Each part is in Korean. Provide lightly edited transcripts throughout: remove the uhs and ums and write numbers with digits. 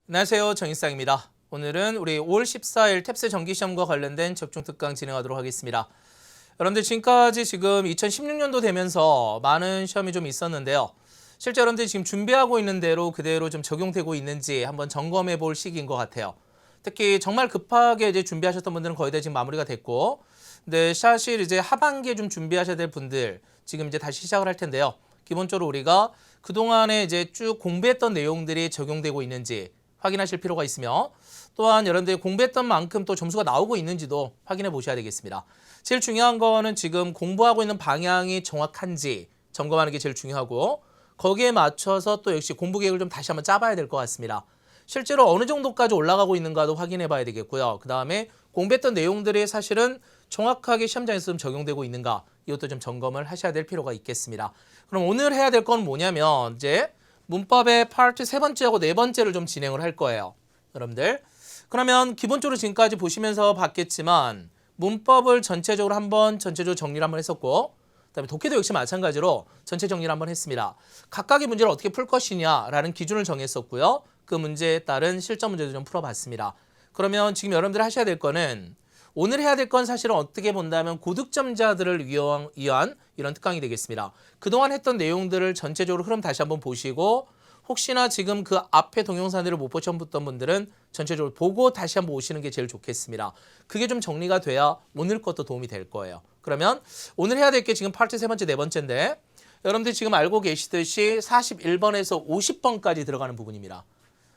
안녕하세요. 정일상입니다. 오늘은 우리 5월 14일 탭스 정기시험과 관련된 접종 특강 진행하도록 하겠습니다. 여러분들 지금까지 지금 2016년도 되면서 많은 시험이 좀 있었는데요. 실제 여러분들이 지금 준비하고 있는 대로 그대로 좀 적용되고 있는지 한번 점검해 볼 시기인 것 같아요. 특히 정말 급하게 이제 준비하셨던 분들은 거의 다 지금 마무리가 됐고, 근데 사실 이제 하반기에 좀 준비하셔야 될 분들 지금 이제 다시 시작을 할 텐데요. 기본적으로 우리가 그동안에 이제 쭉 공부했던 내용들이 적용되고 있는지 확인하실 필요가 있으며, 또한 여러분들이 공부했던 만큼 또 점수가 나오고 있는지도 확인해 보셔야 되겠습니다. 제일 중요한 거는 지금 공부하고 있는 방향이 정확한지 점검하는 게 제일 중요하고, 거기에 맞춰서 또 역시 공부 계획을 좀 다시 한번 짜봐야 될 것 같습니다. 실제로 어느 정도까지 올라가고 있는가도 확인해 봐야 되겠고요. 그 다음에 공부했던 내용들이 사실은 정확하게 시험장에서 좀 적용되고 있는가, 이것도 좀 점검을 하셔야 될 필요가 있겠습니다. 그럼 오늘 해야 될 건 뭐냐면 이제 문법의 파트 세 번째하고 네 번째를 좀 진행을 할 거예요. 여러분들. 그러면 기본적으로 지금까지 보시면서 봤겠지만 문법을 전체적으로 정리를 한번 했었고, 그다음에 독해도 역시 마찬가지로 전체 정리를 한번 했습니다. 각각의 문제를 어떻게 풀 것이냐라는 기준을 정했었고요. 그 문제에 따른 실전 문제도 좀 풀어봤습니다. 그러면 지금 여러분들이 하셔야 될 거는, 오늘 해야 될 건 사실은 어떻게 본다면 고득점자들을 위한 이런 특강이 되겠습니다. 그동안 했던 내용들을 전체적으로 흐름 다시 한번 보시고, 혹시나 지금 그 앞에 동영상들을 못 보셨던 분들은 전체적으로 보고 다시 한번 오시는 게 제일 좋겠습니다. 그게 좀 정리가 돼야 오늘 것도 도움이 될 거예요. 그러면 오늘 해야 될 게 지금 파트 세 번째, 네 번째인데, 여러분들 지금 알고 계시듯이 41번에서 50번까지 들어가는 부분입니다.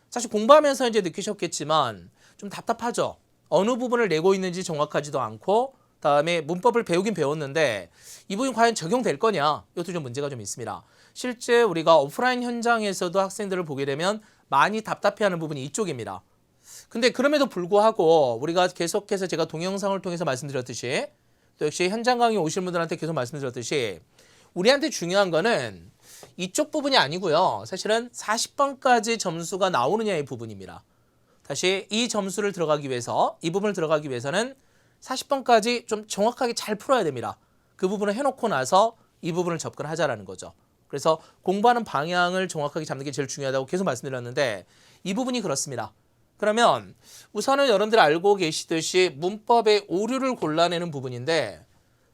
사실 공부하면서 이제 느끼셨겠지만 좀 답답하죠. 어느 부분을 내고 있는지 정확하지도 않고, 다음에 문법을 배우긴 배웠는데 이 부분이 과연 적용될 거냐, 이것도 좀 문제가 좀 있습니다. 실제 우리가 오프라인 현장에서도 학생들을 보게 되면 많이 답답해하는 부분이 이쪽입니다. 근데 그럼에도 불구하고 우리가 계속해서 제가 동영상을 통해서 말씀드렸듯이, 또 역시 현장 강의 오신 분들한테 계속 말씀드렸듯이, 우리한테 중요한 거는 이쪽 부분이 아니고요. 사실은 40번까지 점수가 나오느냐의 부분입니다. 다시 이 점수를 들어가기 위해서, 이 부분을 들어가기 위해서는 40번까지 좀 정확하게 잘 풀어야 됩니다. 그 부분을 해놓고 나서 이 부분을 접근하자라는 거죠. 그래서 공부하는 방향을 정확하게 잡는 게 제일 중요하다고 계속 말씀드렸는데, 이 부분이 그렇습니다. 그러면 우선은 여러분들 알고 계시듯이 문법의 오류를 골라내는 부분인데,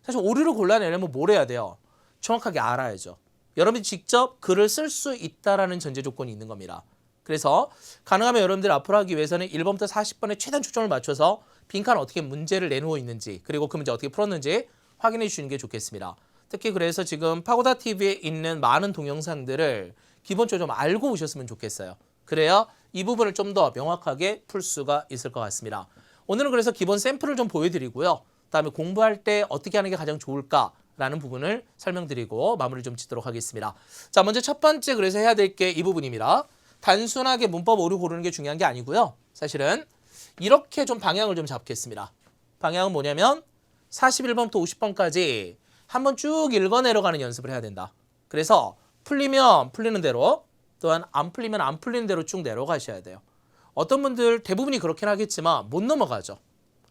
사실 오류를 골라내려면 뭘 해야 돼요? 정확하게 알아야죠. 여러분이 직접 글을 쓸 수 있다라는 전제 조건이 있는 겁니다. 그래서 가능하면 여러분들 앞으로 하기 위해서는 1번부터 40번에 최대한 초점을 맞춰서 빈칸 어떻게 문제를 내놓고 있는지, 그리고 그 문제 어떻게 풀었는지 확인해 주시는 게 좋겠습니다. 특히 그래서 지금 파고다 TV에 있는 많은 동영상들을 기본적으로 좀 알고 오셨으면 좋겠어요. 그래야 이 부분을 좀 더 명확하게 풀 수가 있을 것 같습니다. 오늘은 그래서 기본 샘플을 좀 보여드리고요. 그다음에 공부할 때 어떻게 하는 게 가장 좋을까라는 부분을 설명드리고 마무리 좀 짓도록 하겠습니다. 자, 먼저 첫 번째 그래서 해야 될 게 이 부분입니다. 단순하게 문법 오류 고르는 게 중요한 게 아니고요. 사실은 이렇게 좀 방향을 좀 잡겠습니다. 방향은 뭐냐면 41번부터 50번까지 한번 쭉 읽어 내려가는 연습을 해야 된다. 그래서 풀리면 풀리는 대로, 또한 안 풀리면 안 풀리는 대로 쭉 내려가셔야 돼요. 어떤 분들 대부분이 그렇긴 하겠지만 못 넘어가죠.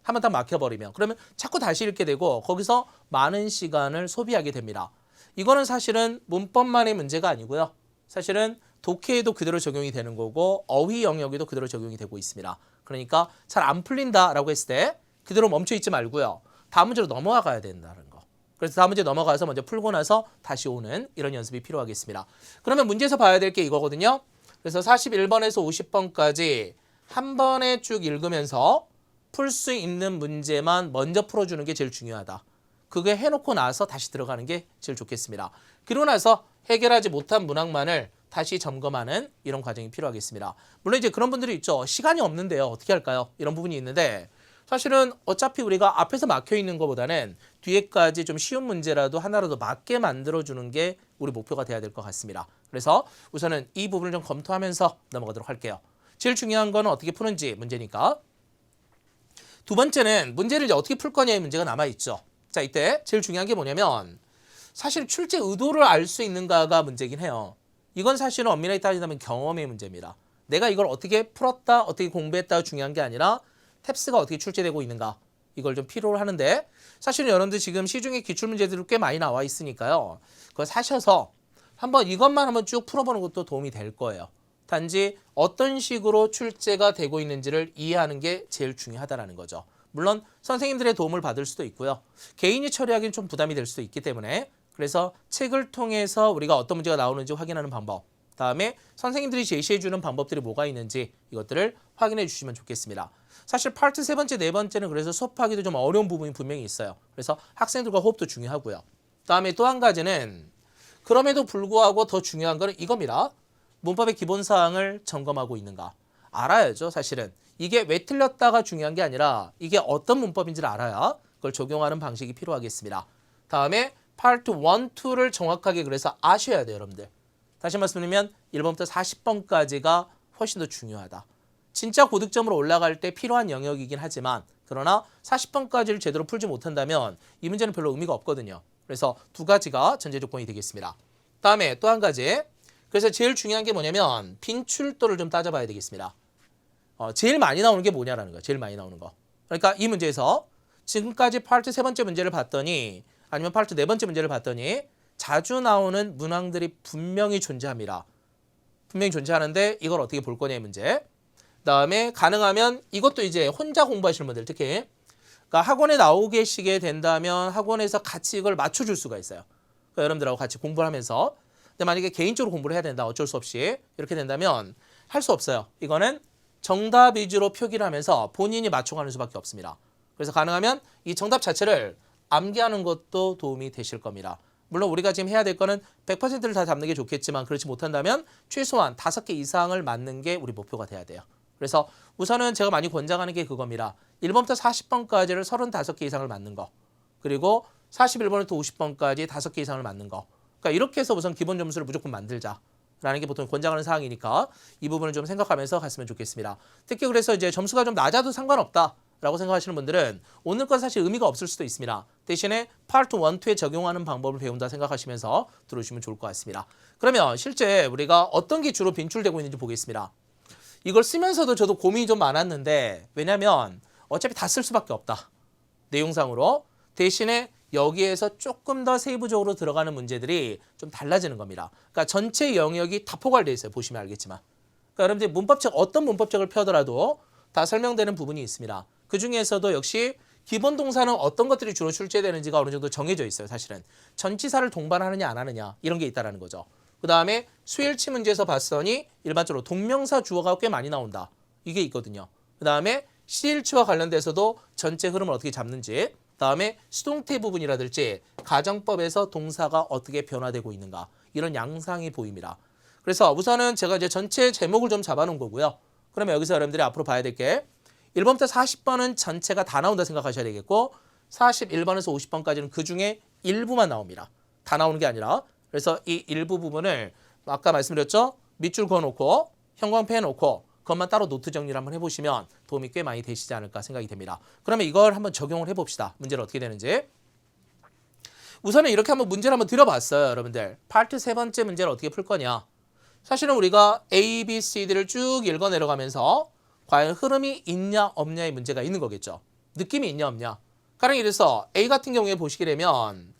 한번 딱 막혀버리면. 그러면 자꾸 다시 읽게 되고 거기서 많은 시간을 소비하게 됩니다. 이거는 사실은 문법만의 문제가 아니고요. 사실은 독해에도 그대로 적용이 되는 거고 어휘 영역에도 그대로 적용이 되고 있습니다. 그러니까 잘 안 풀린다라고 했을 때 그대로 멈춰 있지 말고요. 다음 문제로 넘어가야 된다는 거. 그래서 다음 문제 넘어가서 먼저 풀고 나서 다시 오는 이런 연습이 필요하겠습니다. 그러면 문제에서 봐야 될 게 이거거든요. 그래서 41번에서 50번까지 한 번에 쭉 읽으면서 풀 수 있는 문제만 먼저 풀어주는 게 제일 중요하다. 그게 해놓고 나서 다시 들어가는 게 제일 좋겠습니다. 그러고 나서 해결하지 못한 문항만을 다시 점검하는 이런 과정이 필요하겠습니다. 물론 이제 그런 분들이 있죠. 시간이 없는데요. 어떻게 할까요? 이런 부분이 있는데, 사실은 어차피 우리가 앞에서 막혀 있는 것보다는 뒤에까지 좀 쉬운 문제라도 하나라도 맞게 만들어주는 게 우리 목표가 돼야 될 것 같습니다. 그래서 우선은 이 부분을 좀 검토하면서 넘어가도록 할게요. 제일 중요한 거는 어떻게 푸는지 문제니까. 두 번째는 문제를 이제 어떻게 풀 거냐의 문제가 남아있죠. 자, 이때 제일 중요한 게 뭐냐면 사실 출제 의도를 알 수 있는가가 문제긴 해요. 이건 사실은 엄밀하게 따지자면 경험의 문제입니다. 내가 이걸 어떻게 풀었다, 어떻게 공부했다가 중요한 게 아니라 탭스가 어떻게 출제되고 있는가, 이걸 좀 필요로 하는데, 사실은 여러분들 지금 시중에 기출문제들이 꽤 많이 나와 있으니까요. 그걸 사셔서 한번 이것만 한번 쭉 풀어보는 것도 도움이 될 거예요. 단지 어떤 식으로 출제가 되고 있는지를 이해하는 게 제일 중요하다는 거죠. 물론 선생님들의 도움을 받을 수도 있고요. 개인이 처리하기는 좀 부담이 될 수도 있기 때문에 그래서 책을 통해서 우리가 어떤 문제가 나오는지 확인하는 방법, 다음에 선생님들이 제시해주는 방법들이 뭐가 있는지 이것들을 확인해 주시면 좋겠습니다. 사실 파트 세 번째, 네 번째는 그래서 수업하기도 좀 어려운 부분이 분명히 있어요. 그래서 학생들과 호흡도 중요하고요. 다음에 또 한 가지는 그럼에도 불구하고 더 중요한 거는 이겁니다. 문법의 기본사항을 점검하고 있는가. 알아야죠, 사실은. 이게 왜 틀렸다가 중요한 게 아니라 이게 어떤 문법인지를 알아야 그걸 적용하는 방식이 필요하겠습니다. 다음에 파트 1, 2를 정확하게 그래서 아셔야 돼요, 여러분들. 다시 말씀드리면 1번부터 40번까지가 훨씬 더 중요하다. 진짜 고득점으로 올라갈 때 필요한 영역이긴 하지만 그러나 40번까지를 제대로 풀지 못한다면 이 문제는 별로 의미가 없거든요. 그래서 두 가지가 전제 조건이 되겠습니다. 다음에 또 한 가지. 그래서 제일 중요한 게 뭐냐면 빈출도를 좀 따져봐야 되겠습니다. 제일 많이 나오는 게 뭐냐라는 거예요. 제일 많이 나오는 거. 그러니까 이 문제에서 지금까지 파트 세 번째 문제를 봤더니 아니면 파트 네 번째 문제를 봤더니 자주 나오는 문항들이 분명히 존재합니다. 분명히 존재하는데 이걸 어떻게 볼 거냐 이 문제. 그다음에 가능하면 이것도 이제 혼자 공부하시는 분들 특히 그러니까 학원에 나오 계시게 된다면 학원에서 같이 이걸 맞춰줄 수가 있어요. 그러니까 여러분들하고 같이 공부를 하면서 근데 만약에 개인적으로 공부를 해야 된다 어쩔 수 없이 이렇게 된다면 할 수 없어요. 이거는 정답 위주로 표기를 하면서 본인이 맞춰가는 수밖에 없습니다. 그래서 가능하면 이 정답 자체를 암기하는 것도 도움이 되실 겁니다. 물론 우리가 지금 해야 될 거는 100%를 다 잡는 게 좋겠지만 그렇지 못한다면 최소한 5개 이상을 맞는 게 우리 목표가 돼야 돼요. 그래서 우선은 제가 많이 권장하는 게 그겁니다. 1번부터 40번까지를 35개 이상을 맞는 거. 그리고 41번부터 50번까지 5개 이상을 맞는 거. 그러니까 이렇게 해서 우선 기본 점수를 무조건 만들자라는 게 보통 권장하는 사항이니까 이 부분을 좀 생각하면서 갔으면 좋겠습니다. 특히 그래서 이제 점수가 좀 낮아도 상관없다라고 생각하시는 분들은 오늘 건 사실 의미가 없을 수도 있습니다. 대신에 파트 1, 2에 적용하는 방법을 배운다 생각하시면서 들어주시면 좋을 것 같습니다. 그러면 실제 우리가 어떤 게 주로 빈출되고 있는지 보겠습니다. 이걸 쓰면서도 저도 고민이 좀 많았는데 왜냐면 어차피 다 쓸 수밖에 없다. 내용상으로. 대신에 여기에서 조금 더 세부적으로 들어가는 문제들이 좀 달라지는 겁니다. 그러니까 전체 영역이 다 포괄되어 있어요. 보시면 알겠지만. 그러니까 여러분들 문법책 어떤 문법책을 펴더라도 다 설명되는 부분이 있습니다. 그중에서도 역시 기본 동사는 어떤 것들이 주로 출제되는지가 어느 정도 정해져 있어요. 사실은. 전치사를 동반하느냐 안 하느냐 이런 게 있다는 거죠. 그 다음에 수일치 문제에서 봤더니 일반적으로 동명사 주어가 꽤 많이 나온다. 이게 있거든요. 그 다음에 시일치와 관련돼서도 전체 흐름을 어떻게 잡는지 다음에 수동태 부분이라든지 가정법에서 동사가 어떻게 변화되고 있는가 이런 양상이 보입니다. 그래서 우선은 제가 이제 전체 제목을 좀 잡아놓은 거고요. 그러면 여기서 여러분들이 앞으로 봐야 될 게 1번부터 40번은 전체가 다 나온다 생각하셔야 되겠고 41번에서 50번까지는 그중에 일부만 나옵니다. 다 나오는 게 아니라 그래서 이 일부 부분을 아까 말씀드렸죠? 밑줄 그어놓고 형광펜 놓고 그것만 따로 노트 정리를 한번 해보시면 도움이 꽤 많이 되시지 않을까 생각이 됩니다. 그러면 이걸 한번 적용을 해봅시다. 문제는 어떻게 되는지. 우선은 이렇게 한번 문제를 한번 드려봤어요. 여러분들. 파트 세 번째 문제를 어떻게 풀 거냐. 사실은 우리가 A, B, C, D를 쭉 읽어 내려가면서 과연 흐름이 있냐 없냐의 문제가 있는 거겠죠. 느낌이 있냐 없냐. 가령 이래서 A 같은 경우에 보시게 되면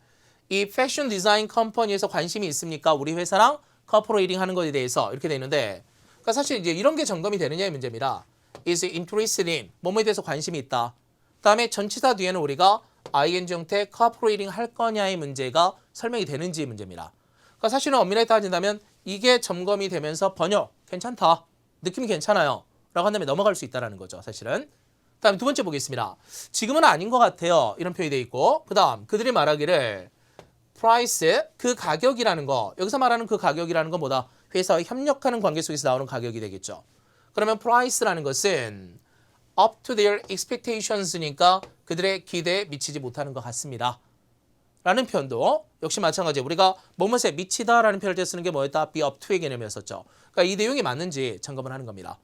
이 패션 디자인 컴퍼니에서 관심이 있습니까? 우리 회사랑 커퍼레이팅 하는 것에 대해서 이렇게 돼 있는데 그러니까 사실 이제 이런 게 점검이 되느냐의 문제입니다. is interested in 뭐뭐에 대해서 관심이 있다. 그다음에 전치사 뒤에는 우리가 ing 형태 커퍼레이팅 할 거냐의 문제가 설명이 되는지 문제입니다. 그러니까 사실은 엄밀하게 따진다면 이게 점검이 되면서 번역 괜찮다. 느낌이 괜찮아요. 라고 한다면 넘어갈 수 있다는 거죠. 사실은. 다음 두 번째 보겠습니다. 지금은 아닌 것 같아요. 이런 표현이 돼 있고 그 다음 그들이 말하기를 price 그 가격이라는 거 여기서 말하는 그 가격이라는 건 뭐다? 회사와 협력하는 관계 속에서 나오는 가격이 되겠죠. 그러면 price라는 것은 up to their expectations니까 그들의 기대에 미치지 못하는 것 같습니다. 라는 표현도 역시 마찬가지 우리가 뭐뭐에 미치다라는 표현을 때 쓰는 게 뭐였다? be up to의 개념이었었죠. 그러니까 이 내용이 맞는지 점검을 하는 겁니다.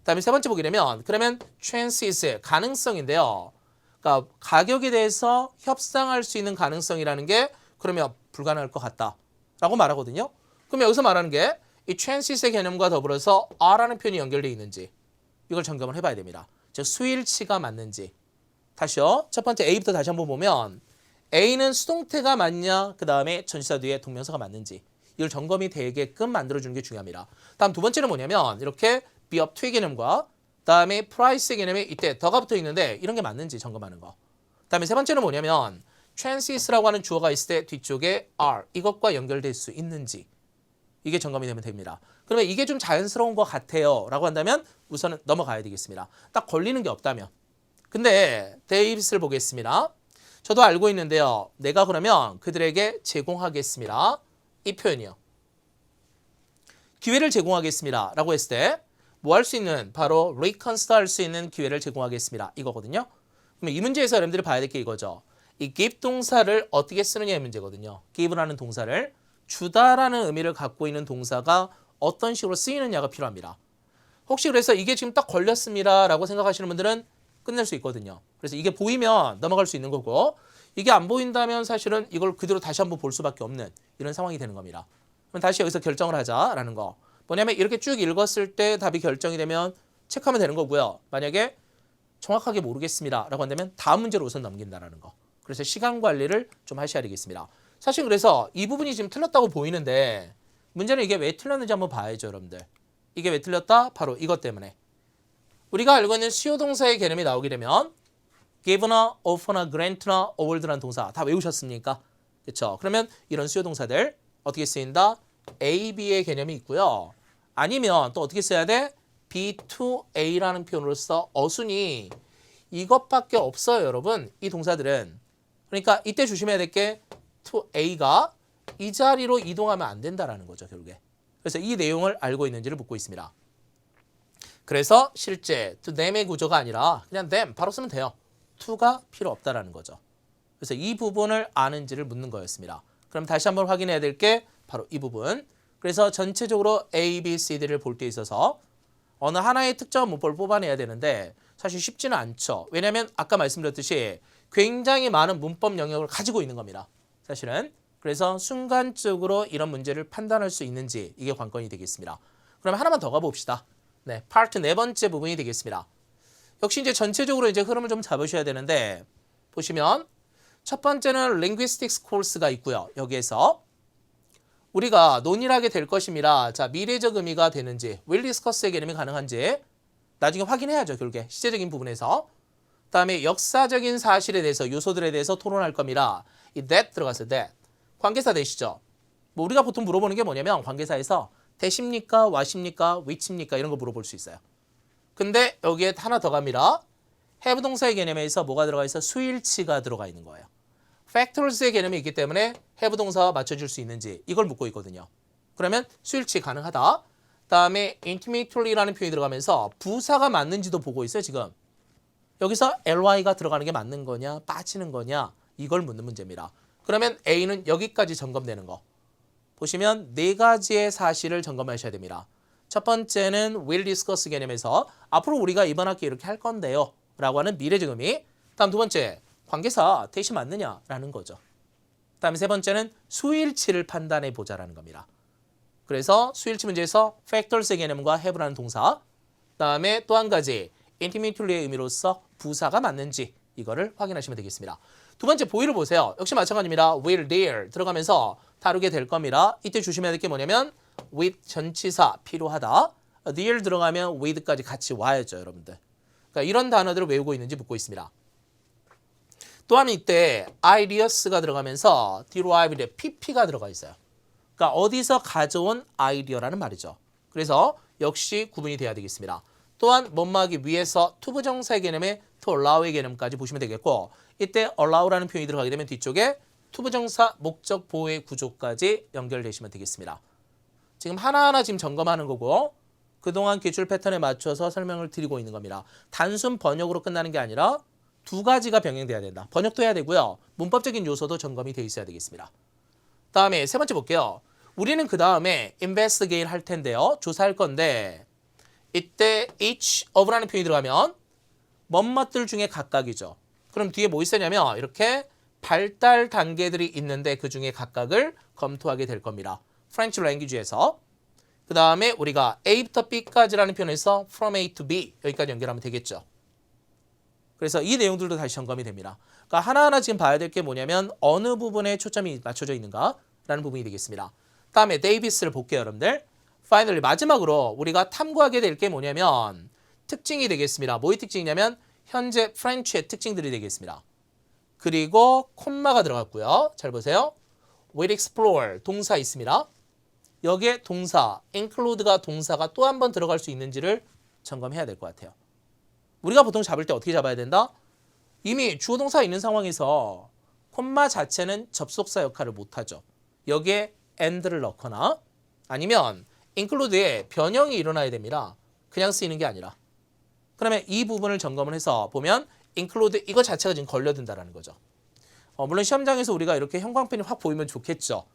다음에 세 번째 보게 되면 그러면 chances 가능성인데요. 그러니까 가격에 대해서 협상할 수 있는 가능성이라는 게 그러면 불가능할 것 같다라고 말하거든요. 그럼 여기서 말하는 게 이 chances의 개념과 더불어서 are라는 표현이 연결되어 있는지 이걸 점검을 해봐야 됩니다. 즉 수일치가 맞는지. 다시요. 첫 번째 A부터 다시 한번 보면 A는 수동태가 맞냐 그 다음에 전치사 뒤에 동명사가 맞는지 이걸 점검이 되게끔 만들어주는 게 중요합니다. 다음 두 번째는 뭐냐면 이렇게 be up to의 개념과 다음에 price의 개념에 이때 더가 붙어 있는데 이런 게 맞는지 점검하는 거. 다음에 세 번째는 뭐냐면 chances라고 하는 주어가 있을 때 뒤쪽에 are 이것과 연결될 수 있는지 이게 점검이 되면 됩니다. 그러면 이게 좀 자연스러운 것 같아요 라고 한다면 우선은 넘어가야 되겠습니다. 딱 걸리는 게 없다면. 근데 데이빗을 보겠습니다. 저도 알고 있는데요. 내가 그러면 그들에게 제공하겠습니다. 이 표현이요. 기회를 제공하겠습니다 라고 했을 때 뭐 할 수 있는 바로 reconcile 할 수 있는 기회를 제공하겠습니다. 이거거든요. 그러면 이 문제에서 여러분들이 봐야 될 게 이거죠. 이 give 동사를 어떻게 쓰느냐의 문제거든요. give라는 동사를 주다라는 의미를 갖고 있는 동사가 어떤 식으로 쓰이느냐가 필요합니다. 혹시 그래서 이게 지금 딱 걸렸습니다 라고 생각하시는 분들은 끝낼 수 있거든요. 그래서 이게 보이면 넘어갈 수 있는 거고 이게 안 보인다면 사실은 이걸 그대로 다시 한번 볼 수밖에 없는 이런 상황이 되는 겁니다. 그럼 다시 여기서 결정을 하자라는 거. 뭐냐면 이렇게 쭉 읽었을 때 답이 결정이 되면 체크하면 되는 거고요. 만약에 정확하게 모르겠습니다 라고 한다면 다음 문제로 우선 넘긴다라는 거. 그래서 시간 관리를 좀 하셔야 되겠습니다. 사실 그래서 이 부분이 지금 틀렸다고 보이는데 문제는 이게 왜 틀렸는지 한번 봐야죠, 여러분들. 이게 왜 틀렸다? 바로 이것 때문에. 우리가 알고 있는 수요 동사의 개념이 나오게 되면 give나 offer나 grant나 award라는 동사 다 외우셨습니까? 그렇죠? 그러면 이런 수요 동사들 어떻게 쓰인다? A, B의 개념이 있고요. 아니면 또 어떻게 써야 돼? B to A라는 표현으로서 어순이 이것밖에 없어요, 여러분. 이 동사들은. 그러니까 이때 조심해야 될 게 to A가 이 자리로 이동하면 안 된다라는 거죠, 결국에. 그래서 이 내용을 알고 있는지를 묻고 있습니다. 그래서 실제 to them의 구조가 아니라 그냥 them 바로 쓰면 돼요. to가 필요 없다라는 거죠. 그래서 이 부분을 아는지를 묻는 거였습니다. 그럼 다시 한번 확인해야 될 게 바로 이 부분. 그래서 전체적으로 A, B, C, D를 볼 때 있어서 어느 하나의 특정 문법을 뽑아내야 되는데 사실 쉽지는 않죠. 왜냐하면 아까 말씀드렸듯이 굉장히 많은 문법 영역을 가지고 있는 겁니다. 사실은. 그래서 순간적으로 이런 문제를 판단할 수 있는지 이게 관건이 되겠습니다. 그럼 하나만 더 가봅시다. 네, 파트 네 번째 부분이 되겠습니다. 역시 이제 전체적으로 이제 흐름을 좀 잡으셔야 되는데 보시면 첫 번째는 linguistics 코र्스가 있고요. 여기에서 우리가 논의를 하게 될 것입니다. 자, 미래적 의미가 되는지, will discuss의 개념이 가능한지 나중에 확인해야죠. 결국에 시제적인 부분에서. 그다음에 역사적인 사실에 대해서 요소들에 대해서 토론할 겁니다. 이 that 들어가서 that. 관계사 되시죠. 뭐 우리가 보통 물어보는 게 뭐냐면 관계사에서 대십니까, 와십니까, which입니까 이런 거 물어볼 수 있어요. 근데 여기에 하나 더 갑니다. have 동사의 개념에서 뭐가 들어가 있어? 수일치가 들어가 있는 거예요. factors의 개념이 있기 때문에 have 동사와 맞춰줄 수 있는지 이걸 묻고 있거든요. 그러면 수일치 가능하다. 다음에 intimately라는 표현이 들어가면서 부사가 맞는지도 보고 있어요. 지금. 여기서 ly가 들어가는 게 맞는 거냐 빠지는 거냐 이걸 묻는 문제입니다. 그러면 A는 여기까지 점검되는 거. 보시면 네 가지의 사실을 점검하셔야 됩니다. 첫 번째는 will discuss 개념에서 앞으로 우리가 이번 학기에 이렇게 할 건데요 라고 하는 미래적 의미. 다음 두 번째 관계사 대시 맞느냐라는 거죠. 다음에 세 번째는 수일치를 판단해 보자라는 겁니다. 그래서 수일치 문제에서 factors의 개념과 have라는 동사 다음에 또 한 가지 intimately의 의미로서 부사가 맞는지 이거를 확인하시면 되겠습니다. 두 번째 보이를 보세요. 역시 마찬가지입니다. will, there 들어가면서 다루게 될 겁니다. 이때 조심해야 될 게 뭐냐면 with 전치사 필요하다. there 들어가면 with까지 같이 와야죠, 여러분들. 그러니까 이런 단어들을 외우고 있는지 묻고 있습니다. 또한 이때 ideas가 들어가면서 derived pp가 들어가 있어요. 그러니까 어디서 가져온 아이디어라는 말이죠. 그래서 역시 구분이 돼야 되겠습니다. 또한 못막이 위에서 to 부정사의 개념에 to allow의 개념까지 보시면 되겠고 이때 allow라는 표현이 들어가게 되면 뒤쪽에 to 부정사 목적 보호의 구조까지 연결되시면 되겠습니다. 지금 하나하나 지금 점검하는 거고 그동안 기출 패턴에 맞춰서 설명을 드리고 있는 겁니다. 단순 번역으로 끝나는 게 아니라 두 가지가 병행돼야 된다. 번역도 해야 되고요. 문법적인 요소도 점검이 돼 있어야 되겠습니다. 다음에 세 번째 볼게요. 우리는 그 다음에 investigate 할 텐데요. 조사할 건데 이때 each of라는 표현이 들어가면 뭐뭇들 중에 각각이죠. 그럼 뒤에 뭐 있었냐면 이렇게 발달 단계들이 있는데 그 중에 각각을 검토하게 될 겁니다. 프렌치 랭귀지에서. 그 다음에 우리가 A부터 B까지라는 표현에서 from A to B 여기까지 연결하면 되겠죠. 그래서 이 내용들도 다시 점검이 됩니다. 그러니까 하나하나 지금 봐야 될 게 뭐냐면 어느 부분에 초점이 맞춰져 있는가라는 부분이 되겠습니다. 다음에 데이비스를 볼게요, 여러분들. finally 마지막으로 우리가 탐구하게 될 게 뭐냐면 특징이 되겠습니다. 뭐의 특징이냐면 현재 프렌치의 특징들이 되겠습니다. 그리고 콤마가 들어갔고요. 잘 보세요. will explore 동사 있습니다. 여기에 동사, include가 동사가 또 한 번 들어갈 수 있는지를 점검해야 될 것 같아요. 우리가 보통 잡을 때 어떻게 잡아야 된다? 이미 주어 동사가 있는 상황에서 콤마 자체는 접속사 역할을 못하죠. 여기에 and를 넣거나 아니면 include에 변형이 일어나야 됩니다. 그냥 쓰이는 게 아니라. 그러면 이 부분을 점검을 해서 보면 include 이거 자체가 지금 걸려든다는 거죠. 물론 시험장에서 우리가 이렇게 형광펜이 확 보이면 좋겠죠.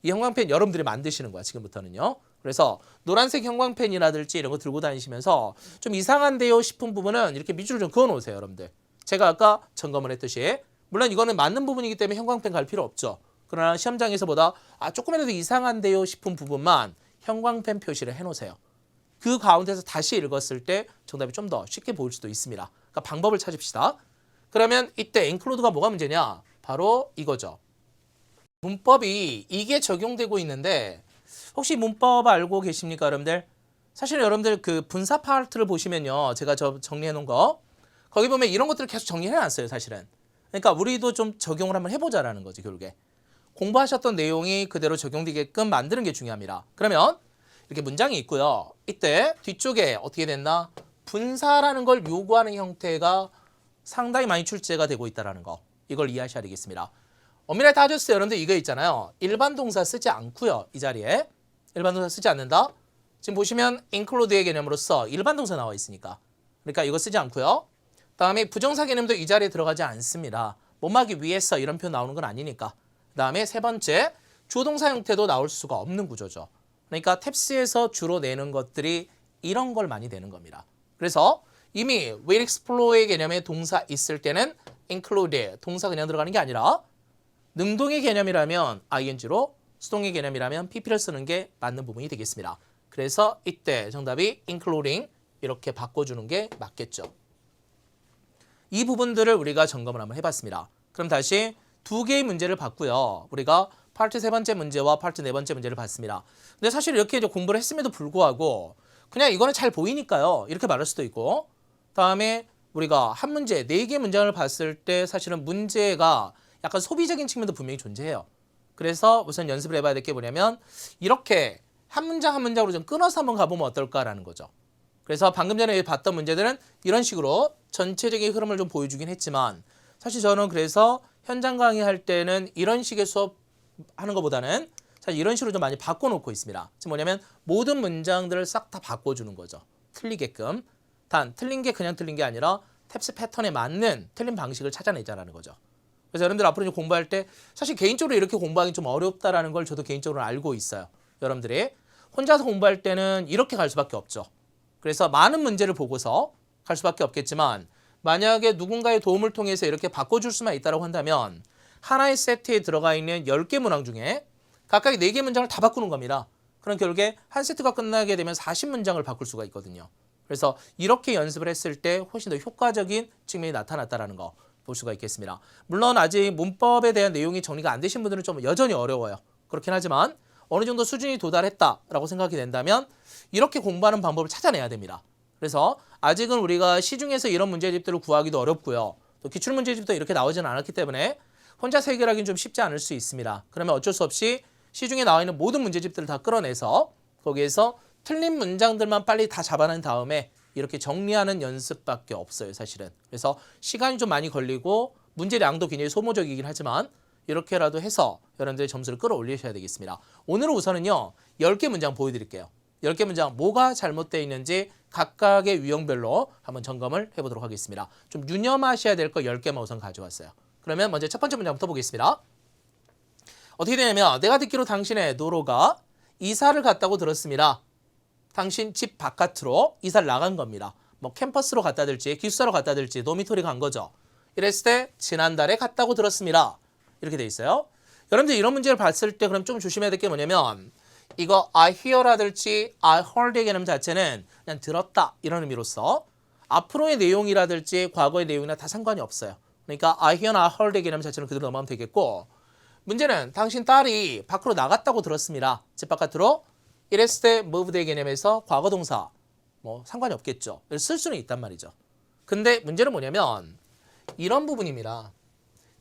이 형광펜 여러분들이 만드시는 거야, 지금부터는요. 그래서 노란색 형광펜이라든지 이런 거 들고 다니시면서 좀 이상한데요 싶은 부분은 이렇게 밑줄을 좀 그어 놓으세요, 여러분들. 제가 아까 점검을 했듯이 물론 이거는 맞는 부분이기 때문에 형광펜 갈 필요 없죠. 그러나 시험장에서보다 조금이라도 이상한데요 싶은 부분만 형광펜 표시를 해놓으세요. 그 가운데서 다시 읽었을 때 정답이 좀 더 쉽게 보일 수도 있습니다. 그러니까 방법을 찾읍시다. 그러면 이때 include가 뭐가 문제냐? 바로 이거죠. 문법이 이게 적용되고 있는데 혹시 문법 알고 계십니까, 여러분들? 사실 여러분들 그 분사 파트를 보시면요. 제가 정리해 놓은 거 거기 보면 이런 것들을 계속 정리해 놨어요, 사실은. 그러니까 우리도 좀 적용을 한번 해보자라는 거지, 결국에. 공부하셨던 내용이 그대로 적용되게끔 만드는 게 중요합니다. 그러면 이렇게 문장이 있고요. 이때 뒤쪽에 어떻게 됐나? 분사라는 걸 요구하는 형태가 상당히 많이 출제가 되고 있다는 거. 이걸 이해하셔야 되겠습니다. 엄밀하게 따졌어요. 여러분들 이거 있잖아요. 일반 동사 쓰지 않고요. 이 자리에. 일반 동사 쓰지 않는다. 지금 보시면 include의 개념으로서 일반 동사 나와 있으니까. 그러니까 이거 쓰지 않고요. 다음에 부정사 개념도 이 자리에 들어가지 않습니다. 못막이 위에서 이런 표현 나오는 건 아니니까. 그다음에 세 번째, 주어 동사 형태도 나올 수가 없는 구조죠. 그러니까 탭스에서 주로 내는 것들이 이런 걸 많이 내는 겁니다. 그래서 이미 will explore의 개념에 동사 있을 때는 include 동사 그냥 들어가는 게 아니라 능동의 개념이라면 ing로, 수동의 개념이라면 pp를 쓰는 게 맞는 부분이 되겠습니다. 그래서 이때 정답이 including 이렇게 바꿔주는 게 맞겠죠. 이 부분들을 우리가 점검을 한번 해봤습니다. 그럼 다시 두 개의 문제를 봤고요. 우리가 파트 세 번째 문제와 파트 네 번째 문제를 봤습니다. 근데 사실 이렇게 이제 공부를 했음에도 불구하고 그냥 이거는 잘 보이니까요. 이렇게 말할 수도 있고 다음에 우리가 한 문제, 네 개 문장을 봤을 때 사실은 문제가 약간 소비적인 측면도 분명히 존재해요. 그래서 우선 연습을 해봐야 될 게 뭐냐면 이렇게 한 문장 한 문장으로 좀 끊어서 한번 가보면 어떨까라는 거죠. 그래서 방금 전에 봤던 문제들은 이런 식으로 전체적인 흐름을 좀 보여주긴 했지만 사실 저는 그래서 현장 강의할 때는 이런 식의 수업 하는 것보다는 사실 이런 식으로 좀 많이 바꿔놓고 있습니다. 지금 뭐냐면 모든 문장들을 싹 다 바꿔주는 거죠. 틀리게끔. 단 틀린 게 그냥 틀린 게 아니라 탭스 패턴에 맞는 틀린 방식을 찾아내자라는 거죠. 그래서 여러분들 앞으로 이제 공부할 때 사실 개인적으로 이렇게 공부하기 좀 어렵다라는 걸 저도 개인적으로 알고 있어요. 여러분들이 혼자서 공부할 때는 이렇게 갈 수밖에 없죠. 그래서 많은 문제를 보고서 갈 수밖에 없겠지만 만약에 누군가의 도움을 통해서 이렇게 바꿔줄 수만 있다고 한다면 하나의 세트에 들어가 있는 10개 문항 중에 각각 4개 문장을 다 바꾸는 겁니다. 그럼 결국에 한 세트가 끝나게 되면 40문장을 바꿀 수가 있거든요. 그래서 이렇게 연습을 했을 때 훨씬 더 효과적인 측면이 나타났다는 거 볼 수가 있겠습니다. 물론 아직 문법에 대한 내용이 정리가 안 되신 분들은 좀 여전히 어려워요. 그렇긴 하지만 어느 정도 수준이 도달했다라고 생각이 된다면 이렇게 공부하는 방법을 찾아내야 됩니다. 그래서 아직은 우리가 시중에서 이런 문제집들을 구하기도 어렵고요. 또 기출문제집도 이렇게 나오지는 않았기 때문에 혼자서 해결하기는 좀 쉽지 않을 수 있습니다. 그러면 어쩔 수 없이 시중에 나와 있는 모든 문제집들을 다 끌어내서 거기에서 틀린 문장들만 빨리 다 잡아낸 다음에 이렇게 정리하는 연습밖에 없어요, 사실은. 그래서 시간이 좀 많이 걸리고 문제량도 굉장히 소모적이긴 하지만 이렇게라도 해서 여러분들의 점수를 끌어올리셔야 되겠습니다. 오늘은 우선은요, 10개 문장 보여드릴게요. 10개 문장 뭐가 잘못되어 있는지 각각의 유형별로 한번 점검을 해보도록 하겠습니다. 좀 유념하셔야 될 거 10개만 우선 가져왔어요. 그러면 먼저 첫 번째 문장부터 보겠습니다. 어떻게 되냐면 내가 듣기로 당신의 노로가 이사를 갔다고 들었습니다. 당신 집 바깥으로 이사를 나간 겁니다. 뭐 캠퍼스로 갔다 들지 기숙사로 갔다 들지 도미토리 간 거죠. 이랬을 때 지난달에 갔다고 들었습니다. 이렇게 돼 있어요. 여러분들 이런 문제를 봤을 때 그럼 좀 조심해야 될 게 뭐냐면 이거 I hear라든지 I heard의 개념 자체는 그냥 들었다 이런 의미로서 앞으로의 내용이라든지 과거의 내용이나 다 상관이 없어요. 그러니까 I hear, I heard의 개념 자체는 그대로 넘어가면 되겠고 문제는 당신 딸이 밖으로 나갔다고 들었습니다. 집 바깥으로. 이랬을 때 moved의 개념에서 과거 동사 뭐 상관이 없겠죠. 쓸 수는 있단 말이죠. 근데 문제는 뭐냐면 이런 부분입니다.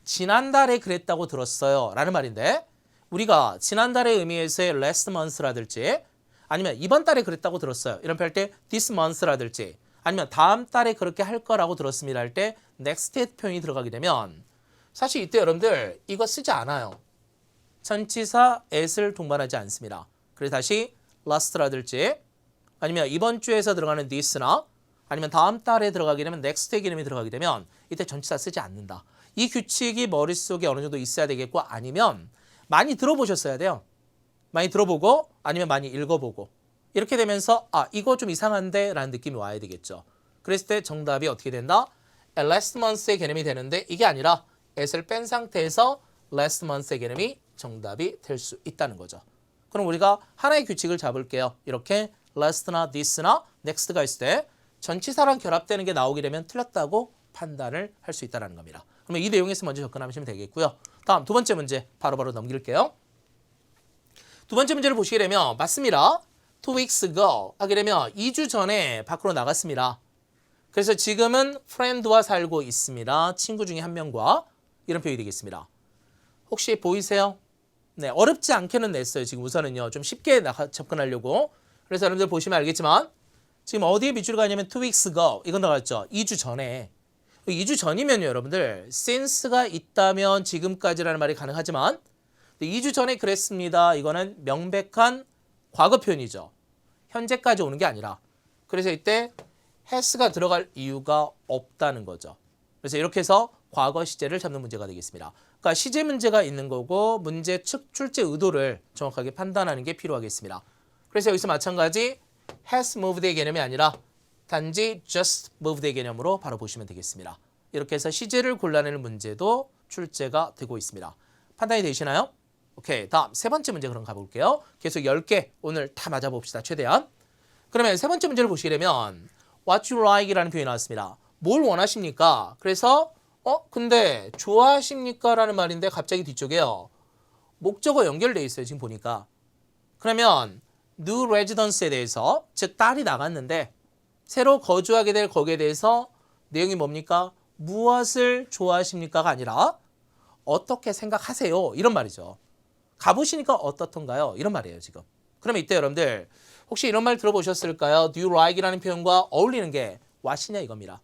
지난달에 그랬다고 들었어요 라는 말인데 우리가 지난달의 의미에서의 last month라든지 아니면 이번 달에 그랬다고 들었어요. 이런 표현할 때 this month라든지 아니면 다음 달에 그렇게 할 거라고 들었습니다 할 때 next 표현이 들어가게 되면 사실 이때 여러분들 이거 쓰지 않아요. 전치사 at을 동반하지 않습니다. 그래서 다시 last라든지 아니면 이번 주에서 들어가는 this나 아니면 다음 달에 들어가게 되면 next의 개념이 들어가게 되면 이때 전치사 쓰지 않는다. 이 규칙이 머릿속에 어느 정도 있어야 되겠고 아니면 많이 들어보셨어야 돼요. 많이 들어보고 아니면 많이 읽어보고 이렇게 되면서 아 이거 좀 이상한데 라는 느낌이 와야 되겠죠. 그랬을 때 정답이 어떻게 된다? last month의 개념이 되는데 이게 아니라 at을 뺀 상태에서 last month의 개념이 정답이 될 수 있다는 거죠. 그럼 우리가 하나의 규칙을 잡을게요. 이렇게 last나 this나 next가 있을 때 전치사랑 결합되는 게 나오게 되면 틀렸다고 판단을 할 수 있다는 겁니다. 그러면 이 내용에서 먼저 접근하시면 되겠고요. 다음 두 번째 문제 바로바로 넘길게요. 두 번째 문제를 보시게 되면 맞습니다. 2 weeks ago 하게 되면 2주 전에 밖으로 나갔습니다. 그래서 지금은 friend와 살고 있습니다. 친구 중에 한 명과 이런 표현이 되겠습니다. 혹시 보이세요? 네, 어렵지 않게는 냈어요. 지금 우선은요. 좀 쉽게 접근하려고. 그래서 여러분들 보시면 알겠지만 지금 어디에 밑줄이 가냐면 2 weeks ago 이건 나갔죠. 2주 전에. 2주 전이면요. 여러분들 since가 있다면 지금까지라는 말이 가능하지만 2주 전에 그랬습니다. 이거는 명백한 과거 표현이죠. 현재까지 오는 게 아니라. 그래서 이때 has가 들어갈 이유가 없다는 거죠. 그래서 이렇게 해서 과거 시제를 잡는 문제가 되겠습니다. 그러니까 시제 문제가 있는 거고 문제 출제 의도를 정확하게 판단하는 게 필요하겠습니다. 그래서 여기서 마찬가지 has moved의 개념이 아니라 단지 just moved의 개념으로 바로 보시면 되겠습니다. 이렇게 해서 시제를 골라내는 문제도 출제가 되고 있습니다. 판단이 되시나요? 오케이, 다음 세 번째 문제 그럼 가볼게요. 계속 10개 오늘 다 맞아봅시다. 최대한. 그러면 세 번째 문제를 보시게 되면 what you like이라는 표현이 나왔습니다. 뭘 원하십니까? 그래서 근데 좋아하십니까? 라는 말인데 갑자기 뒤쪽에요. 목적어 연결돼 있어요. 지금 보니까. 그러면 new residence에 대해서 즉 딸이 나갔는데 새로 거주하게 될 거기에 대해서 내용이 뭡니까? 무엇을 좋아하십니까가 아니라 어떻게 생각하세요? 이런 말이죠. 가보시니까 어떻던가요? 이런 말이에요. 지금. 그러면 이때 여러분들 혹시 이런 말 들어보셨을까요? Do you like이라는 표현과 어울리는 게 what이냐 이겁니다.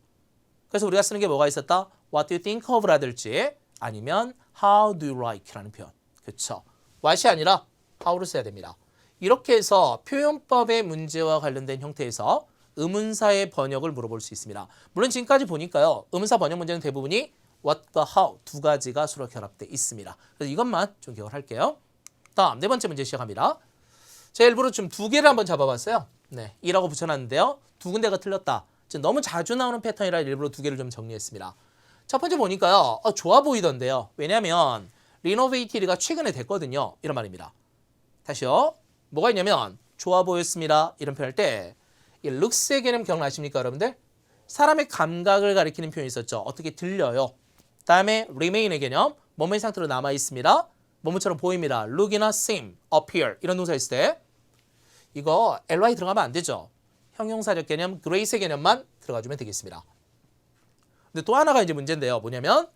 그래서 우리가 쓰는 게 뭐가 있었다? What do you think of 라든지 아니면 How do you like라는 표현. 그렇죠. what이 아니라 how를 써야 됩니다. 이렇게 해서 표현법의 문제와 관련된 형태에서 의문사의 번역을 물어볼 수 있습니다. 물론 지금까지 보니까요. 의문사 번역 문제는 대부분이 what과 how 두 가지가 서로 결합되어 있습니다. 그래서 이것만 좀 기억을 할게요. 다음 네 번째 문제 시작합니다. 제가 일부러 좀 두 개를 한번 잡아봤어요. 네, 2라고 붙여놨는데요. 두 군데가 틀렸다. 너무 자주 나오는 패턴이라 일부러 두 개를 좀 정리했습니다. 첫 번째 보니까요. 좋아 보이던데요. 왜냐하면 renovated가 최근에 됐거든요. 이런 말입니다. 다시요. 뭐가 있냐면 좋아 보였습니다. 이런 표현할 때 이 looks의 개념 기억나십니까 여러분들? 사람의 감각을 가리키는 표현이 있었죠. 어떻게 들려요. 다음에 remain의 개념 뭐뭐의 상태로 남아있습니다. 뭐뭐처럼 보입니다. look이나 seem, appear 이런 동사 있을 때 이거 ly 들어가면 안 되죠. 형용사적 개념 grace의 개념만 들어가주면 되겠습니다. 근데 또 하나가 이제 문제인데요. 뭐냐면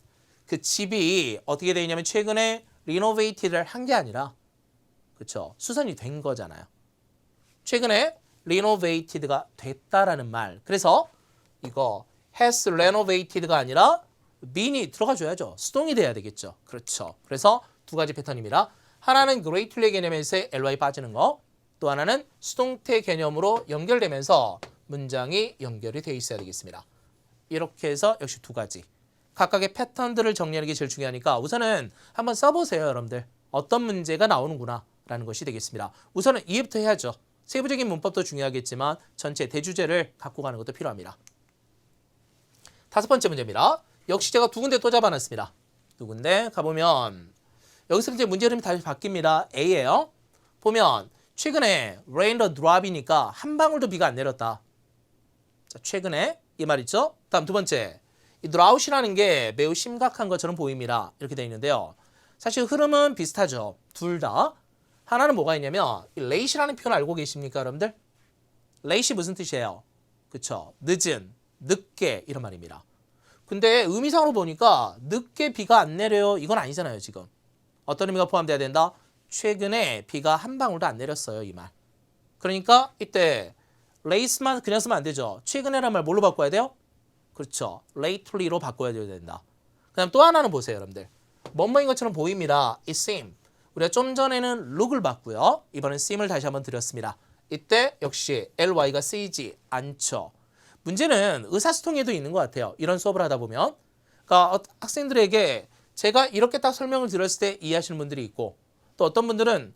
그 집이 어떻게 되어 있냐면 최근에 renovated를 한 게 아니라 그렇죠. 수선이 된 거잖아요. 최근에 renovated가 됐다라는 말. 그래서 이거 has renovated가 아니라 bean이 들어가줘야죠. 수동이 돼야 되겠죠. 그렇죠. 그래서 두 가지 패턴입니다. 하나는 greatly 개념에서 ly 빠지는 거. 또 하나는 수동태 개념으로 연결되면서 문장이 연결이 되어 있어야 되겠습니다. 이렇게 해서 역시 두 가지. 각각의 패턴들을 정리하는 게 제일 중요하니까 우선은 한번 써보세요. 여러분들. 어떤 문제가 나오는구나 라는 것이 되겠습니다. 우선은 이해부터 해야죠. 세부적인 문법도 중요하겠지만 전체 대주제를 갖고 가는 것도 필요합니다. 다섯 번째 문제입니다. 역시 제가 두 군데 또 잡아놨습니다. 두 군데 가보면 여기서 이제 문제 흐름이 다시 바뀝니다. A예요. 보면 최근에 rain the drop이니까 한 방울도 비가 안 내렸다. 자, 최근에 이 말 있죠? 다음 두 번째 이 drought이라는 게 매우 심각한 것처럼 보입니다. 이렇게 되어 있는데요. 사실 흐름은 비슷하죠. 둘 다. 하나는 뭐가 있냐면 late라는 표현 알고 계십니까, 여러분들? late 무슨 뜻이에요? 그쵸? 늦은, 늦게 이런 말입니다. 근데 의미상으로 보니까 늦게 비가 안 내려요. 이건 아니잖아요, 지금. 어떤 의미가 포함돼야 된다? 최근에 비가 한 방울도 안 내렸어요, 이 말. 그러니까 이때 late만 그냥 쓰면 안 되죠. 최근에란 말 뭘로 바꿔야 돼요? 그렇죠. lately로 바꿔야 된다. 그다음 또 하나는 보세요, 여러분들. 뭐뭐인 것처럼 보입니다. It seems. 우리가 좀 전에는 look을 봤고요. 이번엔 seem을 다시 한번 드렸습니다. 이때 역시 ly가 쓰이지 않죠. 문제는 의사소통에도 있는 것 같아요. 이런 수업을 하다 보면. 그러니까 학생들에게 제가 이렇게 딱 설명을 드렸을 때 이해하시는 분들이 있고 또 어떤 분들은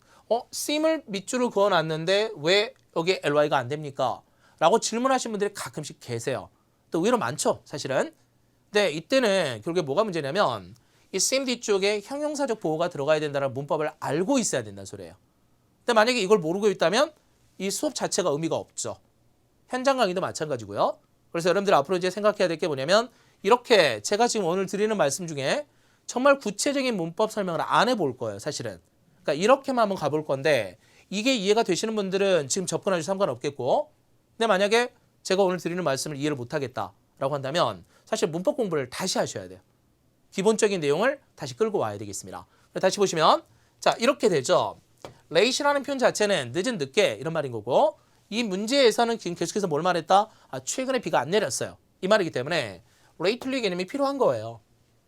seem을 밑줄을 그어놨는데 왜 여기 ly가 안 됩니까? 라고 질문하시는 분들이 가끔씩 계세요. 또 의외로 많죠, 사실은. 근데 이때는 결국에 뭐가 문제냐면 이 seem 뒤쪽에 형용사적 보호가 들어가야 된다는 문법을 알고 있어야 된다는 소리예요. 근데 만약에 이걸 모르고 있다면 이 수업 자체가 의미가 없죠. 현장 강의도 마찬가지고요. 그래서 여러분들 앞으로 이제 생각해야 될 게 뭐냐면 이렇게 제가 지금 오늘 드리는 말씀 중에 정말 구체적인 문법 설명을 안 해볼 거예요, 사실은. 그러니까 이렇게만 한번 가볼 건데 이게 이해가 되시는 분들은 지금 접근하셔도 상관없겠고 근데 만약에 제가 오늘 드리는 말씀을 이해를 못하겠다라고 한다면 사실 문법 공부를 다시 하셔야 돼요. 기본적인 내용을 다시 끌고 와야 되겠습니다. 다시 보시면 자 이렇게 되죠. late라는 표현 자체는 늦은 늦게 이런 말인 거고 이 문제에서는 지금 계속해서 뭘 말했다? 최근에 비가 안 내렸어요. 이 말이기 때문에 lately 개념이 필요한 거예요.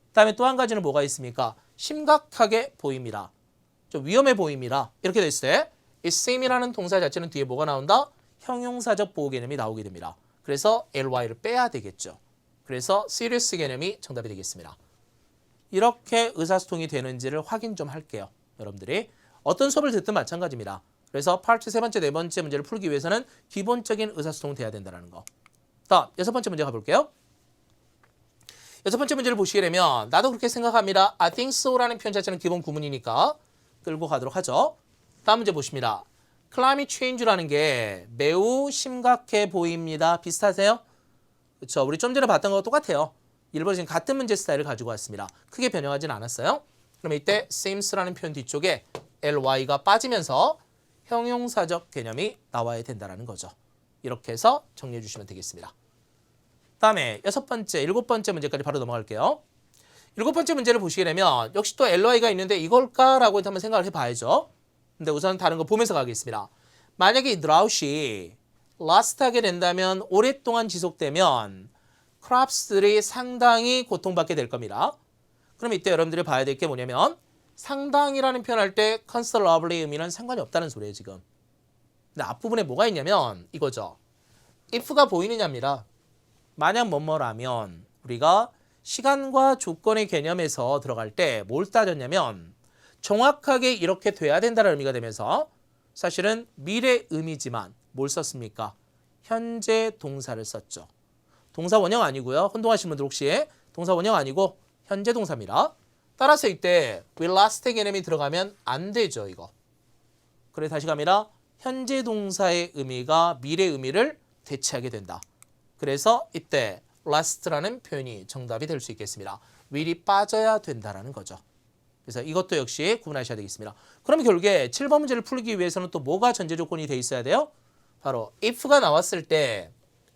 그다음에 또 한 가지는 뭐가 있습니까? 심각하게 보입니다. 좀 위험해 보입니다. 이렇게 됐을 때 이 seem이라는 동사 자체는 뒤에 뭐가 나온다? 형용사적 보호 개념이 나오게 됩니다. 그래서 ly를 빼야 되겠죠. 그래서 serious 개념이 정답이 되겠습니다. 이렇게 의사소통이 되는지를 확인 좀 할게요. 여러분들이 어떤 수업을 듣든 마찬가지입니다. 그래서 파트 세 번째, 네 번째 문제를 풀기 위해서는 기본적인 의사소통이 돼야 된다는 거. 다음, 여섯 번째 문제 가볼게요. 여섯 번째 문제를 보시게 되면 나도 그렇게 생각합니다. I think so라는 표현 자체는 기본 구문이니까 끌고 가도록 하죠. 다음 문제 보십니다. Climate change라는 게 매우 심각해 보입니다. 비슷하세요? 그렇죠. 우리 좀 전에 봤던 거와 똑같아요. 일본은 지금 같은 문제 스타일을 가지고 왔습니다. 크게 변형하진 않았어요. 그러면 이때 seems라는 표현 뒤쪽에 ly가 빠지면서 형용사적 개념이 나와야 된다는 거죠. 이렇게 해서 정리해 주시면 되겠습니다. 다음에 여섯 번째, 일곱 번째 문제까지 바로 넘어갈게요. 일곱 번째 문제를 보시게 되면 역시 또 ly가 있는데 이걸까라고 한번 생각을 해봐야죠. 근데 우선 다른 거 보면서 가겠습니다. 만약에 이 drought이 last하게 된다면 오랫동안 지속되면 crops들이 상당히 고통받게 될 겁니다. 그럼 이때 여러분들이 봐야 될 게 뭐냐면 상당히라는 표현할 때 considerably 의미는 상관이 없다는 소리예요, 지금. 근데 앞부분에 뭐가 있냐면 이거죠. if가 보이느냐입니다. 만약 뭐뭐라면 우리가 시간과 조건의 개념에서 들어갈 때 뭘 따졌냐면 정확하게 이렇게 돼야 된다는 의미가 되면서 사실은 미래 의미지만 뭘 썼습니까? 현재 동사를 썼죠. 동사 원형 아니고요. 혼동하시는 분들 혹시 동사 원형 아니고 현재 동사입니다. 따라서 이때 will last 개념이 들어가면 안 되죠, 이거. 그래 다시 갑니다. 현재 동사의 의미가 미래 의미를 대체하게 된다. 그래서 이때 last라는 표현이 정답이 될 수 있겠습니다. will이 빠져야 된다라는 거죠. 그래서 이것도 역시 구분하셔야 되겠습니다. 그럼 결국에 7번 문제를 풀기 위해서는 또 뭐가 전제 조건이 돼 있어야 돼요? 바로 if가 나왔을 때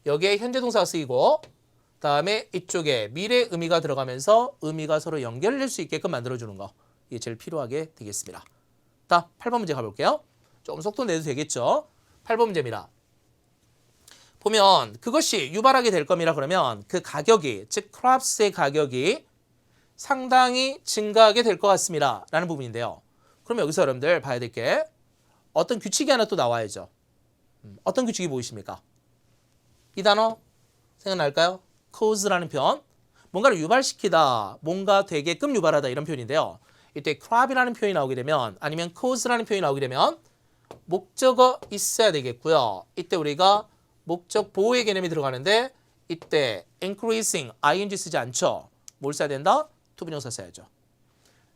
여기에 현재 동사가 쓰이고 다음에 이쪽에 미래 의미가 들어가면서 의미가 서로 연결될 수 있게끔 만들어주는 거. 이게 제일 필요하게 되겠습니다. 자, 8번 문제 가볼게요. 좀 속도 내도 되겠죠? 8번 문제입니다. 보면 그것이 유발하게 될 겁니다. 그러면 그 가격이, 즉 크랍스의 가격이 상당히 증가하게 될 것 같습니다. 라는 부분인데요. 그럼 여기서 여러분들 봐야 될 게 어떤 규칙이 하나 또 나와야죠. 어떤 규칙이 보이십니까? 이 단어 생각날까요? cause라는 표현. 뭔가를 유발시키다, 뭔가 되게끔 유발하다 이런 표현인데요. 이때 crab이라는 표현이 나오게 되면 아니면 cause라는 표현이 나오게 되면 목적어 있어야 되겠고요. 이때 우리가 목적 보호의 개념이 들어가는데 이때 increasing, ing 쓰지 않죠. 뭘 써야 된다? 투부정사 써야죠.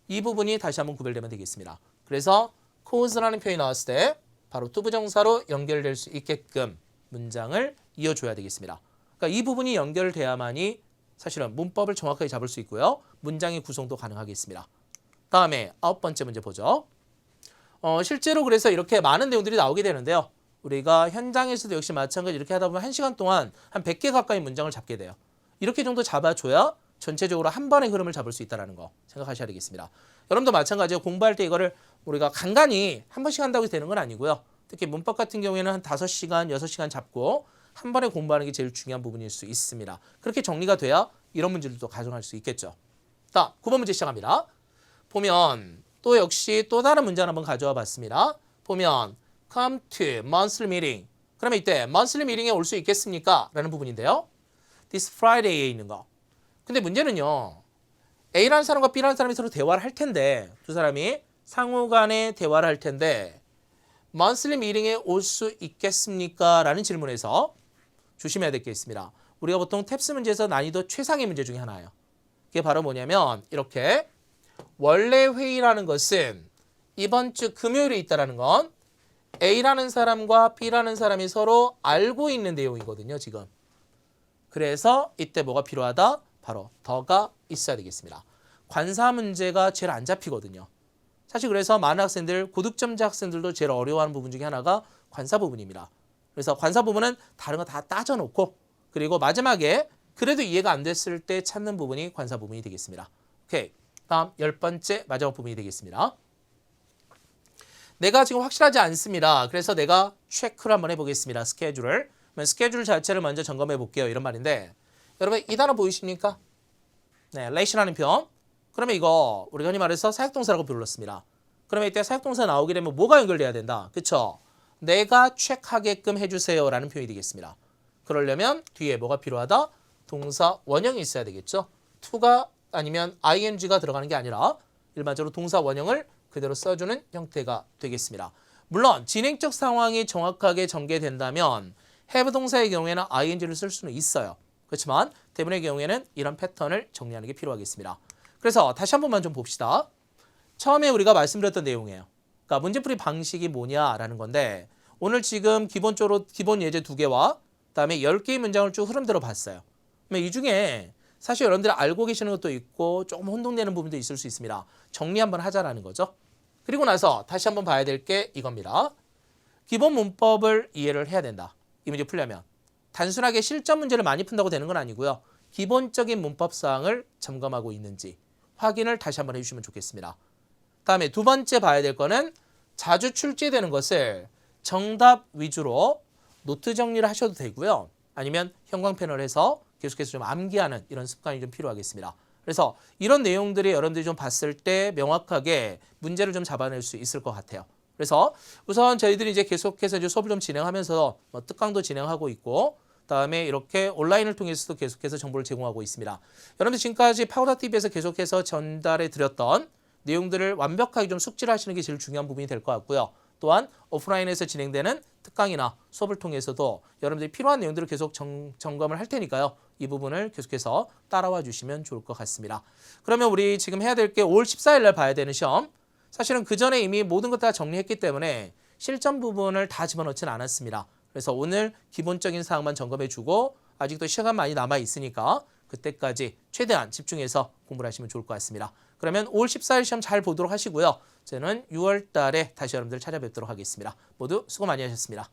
이 부분이 다시 한번 구별되면 되겠습니다. 그래서 cause라는 표현이 나왔을 때 바로 투부정사로 연결될 수 있게끔 문장을 이어줘야 되겠습니다. 그러니까 이 부분이 연결돼야만이 사실은 문법을 정확하게 잡을 수 있고요. 문장의 구성도 가능하겠습니다. 다음에 9번째 문제 보죠. 실제로 그래서 이렇게 많은 내용들이 나오게 되는데요. 우리가 현장에서도 역시 마찬가지 이렇게 하다 보면 1시간 동안 한 100개 가까이 문장을 잡게 돼요. 이렇게 정도 잡아줘야 전체적으로 한 번의 흐름을 잡을 수 있다는 거 생각하셔야 되겠습니다. 여러분도 마찬가지로 공부할 때 이거를 우리가 간간히 한 번씩 한다고 해서 되는 건 아니고요. 특히 문법 같은 경우에는 한 5시간, 6시간 잡고 한 번에 공부하는 게 제일 중요한 부분일 수 있습니다. 그렇게 정리가 돼야 이런 문제들도 가정할 수 있겠죠. 자, 9번 문제 시작합니다. 보면 또 역시 또 다른 문제를 한번 가져와 봤습니다. 보면 come to monthly meeting. 그러면 이때 monthly meeting에 올 수 있겠습니까? 라는 부분인데요. This Friday에 있는 거. 근데 문제는요. A라는 사람과 B라는 사람이 서로 대화를 할 텐데 두 사람이 상호 간에 대화를 할 텐데 monthly meeting에 올 수 있겠습니까? 라는 질문에서 조심해야 될 게 있습니다. 우리가 보통 탭스 문제에서 난이도 최상의 문제 중에 하나예요. 그게 바로 뭐냐면 이렇게 원래 회의라는 것은 이번 주 금요일에 있다라는 건 A라는 사람과 B라는 사람이 서로 알고 있는 내용이거든요, 지금. 그래서 이때 뭐가 필요하다? 바로 더가 있어야 되겠습니다. 관사 문제가 제일 안 잡히거든요. 사실 그래서 많은 학생들, 고득점자 학생들도 제일 어려워하는 부분 중에 하나가 관사 부분입니다. 그래서 관사 부분은 다른 거 다 따져놓고 그리고 마지막에 그래도 이해가 안 됐을 때 찾는 부분이 관사 부분이 되겠습니다. 오케이. 다음 10번째 마지막 부분이 되겠습니다. 내가 지금 확실하지 않습니다. 그래서 내가 체크를 한번 해보겠습니다. 스케줄을. 스케줄 자체를 먼저 점검해 볼게요. 이런 말인데 여러분 이 단어 보이십니까? 네, relation하는 표현. 그러면 이거 우리가 흔히 말해서 사역동사라고 불렀습니다. 그러면 이때 사역동사 나오게 되면 뭐가 연결돼야 된다? 그쵸? 내가 체크하게끔 해주세요 라는 표현이 되겠습니다. 그러려면 뒤에 뭐가 필요하다? 동사 원형이 있어야 되겠죠? to가 아니면 ing가 들어가는 게 아니라 일반적으로 동사 원형을 그대로 써주는 형태가 되겠습니다. 물론 진행적 상황이 정확하게 전개된다면 have 동사의 경우에는 ing를 쓸 수는 있어요. 그렇지만 대부분의 경우에는 이런 패턴을 정리하는 게 필요하겠습니다. 그래서 다시 한 번만 좀 봅시다. 처음에 우리가 말씀드렸던 내용이에요. 그러니까 문제풀이 방식이 뭐냐라는 건데 오늘 지금 기본적으로 기본 예제 2개와 그다음에 10개의 문장을 쭉 흐름대로 봤어요. 이 중에 사실 여러분들이 알고 계시는 것도 있고 조금 혼동되는 부분도 있을 수 있습니다. 정리 한번 하자라는 거죠. 그리고 나서 다시 한번 봐야 될 게 이겁니다. 기본 문법을 이해를 해야 된다. 이 문제 풀려면. 단순하게 실전 문제를 많이 푼다고 되는 건 아니고요. 기본적인 문법 사항을 점검하고 있는지 확인을 다시 한번 해주시면 좋겠습니다. 다음에 두 번째 봐야 될 거는 자주 출제되는 것을 정답 위주로 노트 정리를 하셔도 되고요. 아니면 형광펜을 해서 계속해서 좀 암기하는 이런 습관이 좀 필요하겠습니다. 그래서 이런 내용들이 여러분들이 좀 봤을 때 명확하게 문제를 좀 잡아낼 수 있을 것 같아요. 그래서 우선 저희들이 이제 계속해서 이제 수업을 좀 진행하면서 특강도 진행하고 있고 그다음에 이렇게 온라인을 통해서도 계속해서 정보를 제공하고 있습니다. 여러분들 지금까지 파우더TV에서 계속해서 전달해 드렸던 내용들을 완벽하게 좀 숙지를 하시는 게 제일 중요한 부분이 될 것 같고요. 또한 오프라인에서 진행되는 특강이나 수업을 통해서도 여러분들이 필요한 내용들을 계속 점검을 할 테니까요. 이 부분을 계속해서 따라와 주시면 좋을 것 같습니다. 그러면 우리 지금 해야 될 게 5월 14일 날 봐야 되는 시험. 사실은 그 전에 이미 모든 것 다 정리했기 때문에 실전 부분을 다 집어넣지는 않았습니다. 그래서 오늘 기본적인 사항만 점검해 주고 아직도 시간 많이 남아 있으니까 그때까지 최대한 집중해서 공부를 하시면 좋을 것 같습니다. 그러면 5월 14일 시험 잘 보도록 하시고요. 저는 6월 달에 다시 여러분들 찾아뵙도록 하겠습니다. 모두 수고 많이 하셨습니다.